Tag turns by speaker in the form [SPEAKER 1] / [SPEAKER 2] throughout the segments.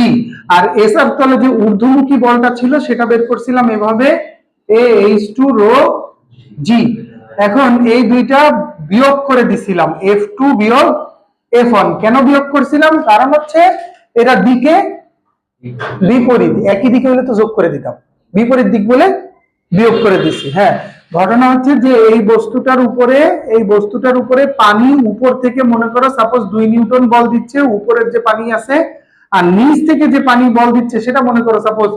[SPEAKER 1] জি। আর SR তলে যে ঊর্ধ্বমুখী বলটা ছিল সেটা বের করছিলাম এভাবে AH2 রো জি। এখন এই দুইটা বিয়োগ করে দিছিলাম F2 বিয়োগ F1। কেন বিয়োগ করছিলাম? কারণ হচ্ছে এরা দিকে বিপরীত, একই দিকে হলে তো যোগ করে দিতাম, বিপরীত দিক বলে বিয়োগ করে দিচ্ছি। হ্যাঁ, ঘটনা হচ্ছে যে এই বস্তুটার উপরে পানি উপর থেকে মনে করো সাপোজ 2 নিউটন বল দিচ্ছে, উপরের যে পানি আছে, আর নিচ থেকে যে পানি বল দিচ্ছে সেটা মনে করো সাপোজ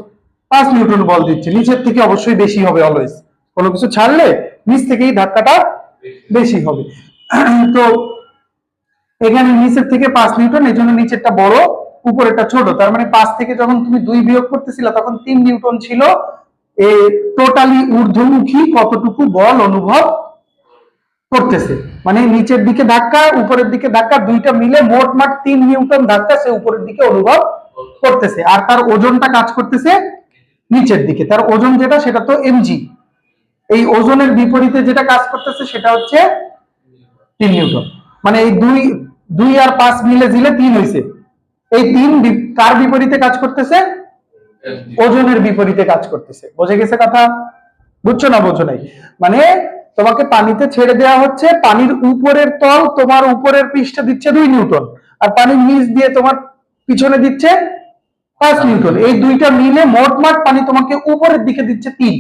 [SPEAKER 1] 5 নিউটন বল দিচ্ছে। নিচের থেকে অবশ্যই বেশি হবে, অলওয়েজ কোনো কিছু ছাড়লে নিচ থেকেই ধাক্কাটা বেশি হবে। তো এখানে নিচের থেকে 5 নিউটন, এই জন্য নিচেরটা বড় উপরেরটা ছোট। তার মানে 5 থেকে যখন তুমি 2 বিয়োগ করতেছিলা তখন 3 নিউটন ছিল। এই টোটালি ঊর্ধ্বমুখী কতটুকু বল অনুভব করতেছে, মানে নিচের দিকে ধাক্কা উপরের দিকে ধাক্কা দুইটা মিলে মোটমাট 3 নিউটন ধাক্কা সে উপরের দিকে অনুভব করতেছে। আর তার ওজনটা কাজ করতেছে নিচের দিকে, তার ওজন যেটা সেটা তো এমজি। এই ওজনের বিপরীতে যেটা কাজ করতেছে সেটা হচ্ছে 3 নিউটন। মানে এই 2 আর 5 মিলে জিলে 3 হয়েছে। এই 3 কার বিপরীতে কাজ করতেছে? ওজনের বিপরীতে কাজ করতেছে। বুঝে গেছে কথা? বুঝছো না বোঝো নাই? মানে তোমাকে পানিতে ছেড়ে দেওয়া হচ্ছে, পানির উপরের তল তোমার উপরের পৃষ্ঠে দিচ্ছে 2 নিউটন, আর পানির নিচ দিয়ে তোমার পিছনে দিচ্ছে 5 নিউটন। এই দুইটা মিলে মোটমাট পানি তোমাকে উপরের দিকে দিচ্ছে 3।